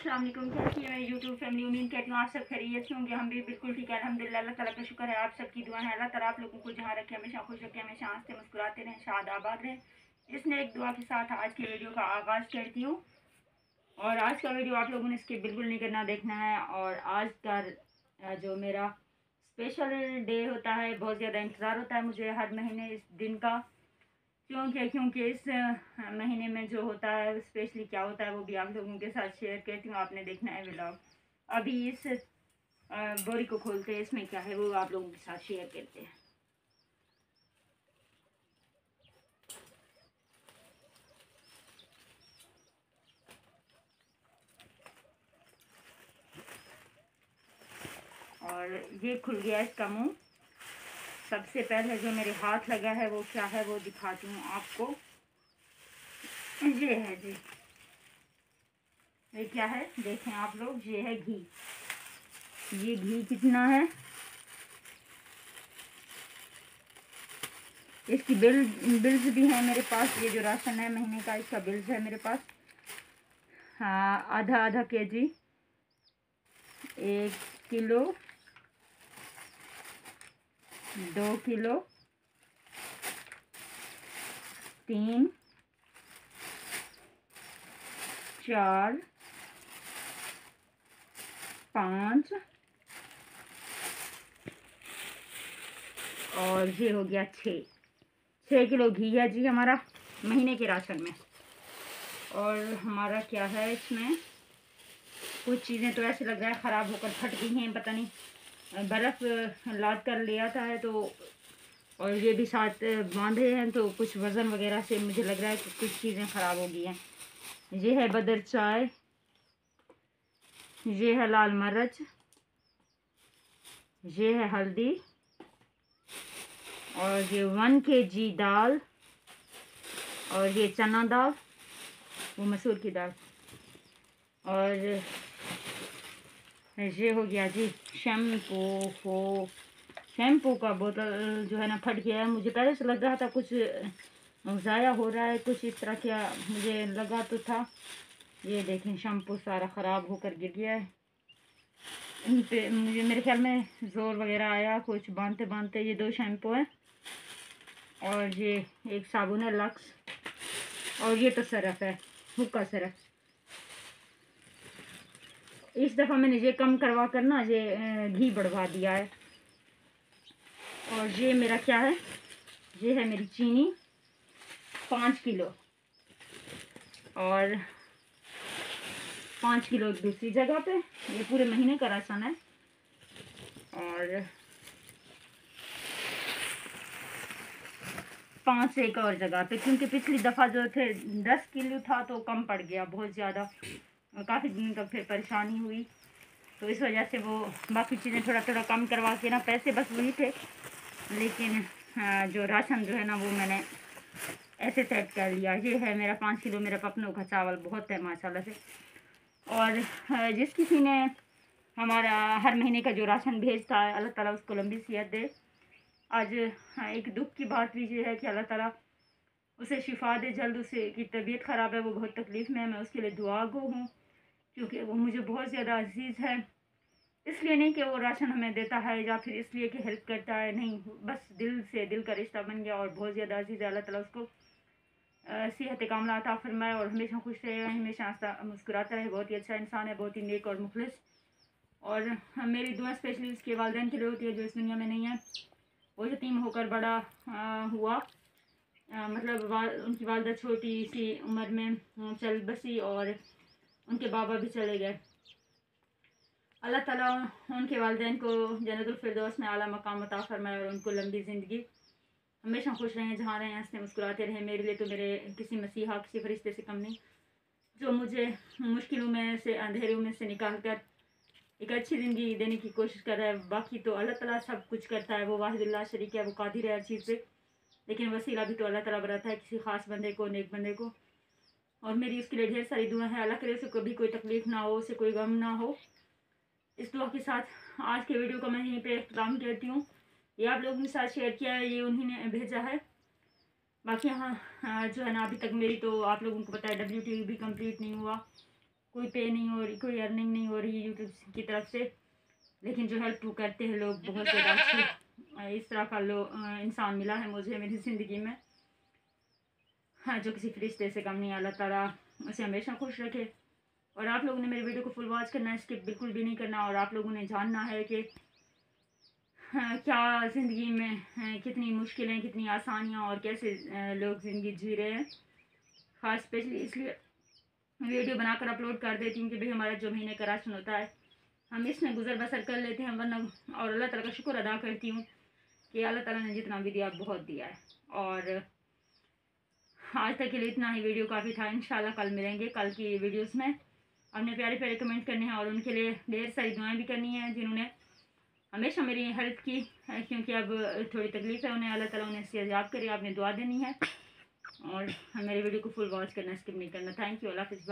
अस्सलाम वालेकुम। कैसी है मेरी यूट्यूब फैमिली? उम्मीद करती हूँ आप सब खैरियत से होंगे। हम भी बिल्कुल ठीक है अल्हम्दुलिल्लाह। अल्लाह ताला का शुक्र है, आप सबकी दुआ है। अल्लाह ताला आप लोगों को जहाँ रखे हमेशा खुश रखे, हमेशा हंसते मुस्कुराते रहें, शाद आबाद रहें। इसने एक दुआ के साथ आज की वीडियो का आगाज़ करती हूँ। और आज का वीडियो आप लोगों ने इसके बिल्कुल नहीं करना, देखना है। और आज का जो मेरा स्पेशल डे होता है, बहुत ज़्यादा इंतज़ार होता है मुझे हर महीने इस दिन का। क्योंकि इस महीने में जो होता है स्पेशली क्या होता है वो भी आप लोगों के साथ शेयर करती हूँ। आपने देखना है व्लॉग। अभी इस बोरी को खोलते हैं, इसमें क्या है वो आप लोगों के साथ शेयर करते हैं। और ये खुल गया इसका मुंह। सबसे पहले जो मेरे हाथ लगा है वो क्या है वो दिखाती हूँ आपको। ये है जी, ये क्या है देखें आप लोग, ये है घी। ये घी कितना है, इसकी बिल्स भी हैं मेरे पास। ये जो राशन है महीने का, इसका बिल्स है मेरे पास। हाँ, आधा आधा केजी, 1 किलो, 2 किलो, 3, 4, 5 और ये हो गया 6 किलो घी है जी हमारा महीने के राशन में। और हमारा क्या है, इसमें कुछ चीज़ें तो ऐसे लग रहा है ख़राब होकर फट गई हैं, पता नहीं। बर्फ़ लाद कर ले आता है तो, और ये भी साथ बांधे हैं तो कुछ वज़न वगैरह से मुझे लग रहा है कि कुछ चीज़ें ख़राब हो गई हैं। ये है बदर चाय, ये है लाल मिर्च, ये है हल्दी, और ये 1 kg दाल, और ये चना दाल, वो मसूर की दाल। और ये हो गया जी शैम्पू का बोतल जो है ना फट गया है। मुझे पहले से लग रहा था कुछ ज़ाया हो रहा है, कुछ इस तरह का मुझे लगा तो था। ये देखें शैम्पू सारा ख़राब होकर गिर गया है। इन पे मुझे मेरे ख्याल में ज़ोर वगैरह आया कुछ बांधते बांधते। ये 2 शैम्पू हैं, और ये एक साबुन है लक्स, और ये तो सरफ है, हुक्का सरफ। इस दफ़ा मैंने ये कम करवा कर ना ये घी बढ़वा दिया है। और ये मेरा क्या है, ये है मेरी चीनी 5 किलो, और 5 किलो दूसरी जगह पे। ये पूरे महीने का राशन है। और 5 एक और जगह पे, क्योंकि पिछली दफ़ा जो थे 10 किलो था तो कम पड़ गया बहुत ज़्यादा, काफ़ी दिन तक फिर परेशानी हुई। तो इस वजह से वो बाकी चीज़ें थोड़ा थोड़ा कम करवा के ना, पैसे बस वही थे, लेकिन जो राशन जो है ना वो मैंने ऐसे सेट कर लिया। ये है मेरा 5 किलो मेरा पपनों का चावल, बहुत है माशाल्लाह से। और जिस किसी ने हमारा हर महीने का जो राशन भेजता है, अल्लाह ताला उसको लंबी सेहत दे। आज एक दुख की बात भी ये है कि अल्लाह ताला उसे शिफा दे जल्द। उसे की तबीयत ख़राब है, वो बहुत तकलीफ़ में है। मैं उसके लिए दुआ गो हूँ, क्योंकि वो मुझे बहुत ज़्यादा अजीज़ है। इसलिए नहीं कि वो राशन हमें देता है या फिर इसलिए कि हेल्प करता है, नहीं, बस दिल से दिल का रिश्ता बन गया और बहुत ज़्यादा अजीज़ है। अल्लाह ताला उसको सेहत कामला अता फरमाए और हमेशा खुश रहे, हमेशा हंसता मुस्कुराता रहे। बहुत ही अच्छा इंसान है, बहुत ही नेक और मुखलिस। और मेरी दुआ स्पेशली उसके वालिदैन के लिए होती है जो इस दुनिया में नहीं है। वो यतीम होकर बड़ा हुआ, मतलब उनकी वालदा छोटी सी उम्र में चल बसी और उनके बाबा भी चले गए। अल्लाह ताला उनके वालिदैन को जन्नतुल फिरदौस में आला मकाम अता फरमाए और उनको लंबी ज़िंदगी, हमेशा खुश रहें, जहाँ रहें हंसते मुस्कुराते रहें। मेरे लिए तो मेरे किसी मसीहा किसी फरिश्ते से कम नहीं, जो मुझे मुश्किलों में से अंधेरों में से निकाल कर एक अच्छी ज़िंदगी देने की कोशिश कर रहा है। बाकी तो अल्लाह ताला सब कुछ करता है, वो वाहिदुल्लाह शरीक है, वो कादिर है हर चीज़ पे। लेकिन वसीला भी तो अल्लाह ताला बनाता है किसी ख़ास बंदे को, नेक बंदे को। और मेरी उसके लिए ढेर सारी दुआ है, अल्लाह करे उसे कभी कोई तकलीफ़ ना हो, उसे कोई गम ना हो। इस दुआ के साथ आज के वीडियो का मैं यहीं पे इख्तिताम करती हूँ। ये आप लोगों के साथ शेयर किया है, ये उन्हीं ने भेजा है। बाकी यहाँ जो है ना, अभी तक मेरी तो आप लोगों को पता है WTV भी कंप्लीट नहीं हुआ। कोई पे नहीं हो रही, कोई अर्निंग नहीं हो रही यूट्यूब की तरफ से, लेकिन जो हेल्प टू करते हैं लोग बहुत ज़्यादा अच्छी। इस तरह का इंसान मिला है मुझे मेरी ज़िंदगी में, हाँ, जो किसी फरिश्ते से कम नहीं। अल्लाह ताला उसे हमेशा खुश रखे। और आप लोगों ने मेरे वीडियो को फुल वॉच करना है, स्किप बिल्कुल भी नहीं करना। और आप लोगों ने जानना है कि हाँ, क्या ज़िंदगी में कितनी मुश्किलें, कितनी आसानियाँ और कैसे लोग ज़िंदगी जी रहे हैं। ख़ास स्पेशली इसलिए वीडियो बनाकर अपलोड कर देती हूँ कि भाई हमारा जो महीने का राशन होता है हम इसमें गुजर बसर कर लेते हैं, वरना और अल्लाह ताला का शुक्र अदा करती हूँ कि अल्लाह ताला ने जितना भी दिया बहुत दिया है। और आज तक के लिए इतना ही, वीडियो काफ़ी था। इंशाल्लाह कल मिलेंगे कल की वीडियोस में। अपने प्यारे प्यारे कमेंट करने हैं और उनके लिए ढेर सारी दुआएं भी करनी है जिन्होंने हमेशा मेरी हेल्प की, क्योंकि अब थोड़ी तकलीफ़ है उन्हें। अल्लाह ताला उन्हें सेहत करे, आपने दुआ देनी है। और मेरे वीडियो को फुल वॉच करना, स्किप नहीं करना। Thank you. अल्लाह हाफ़िज़।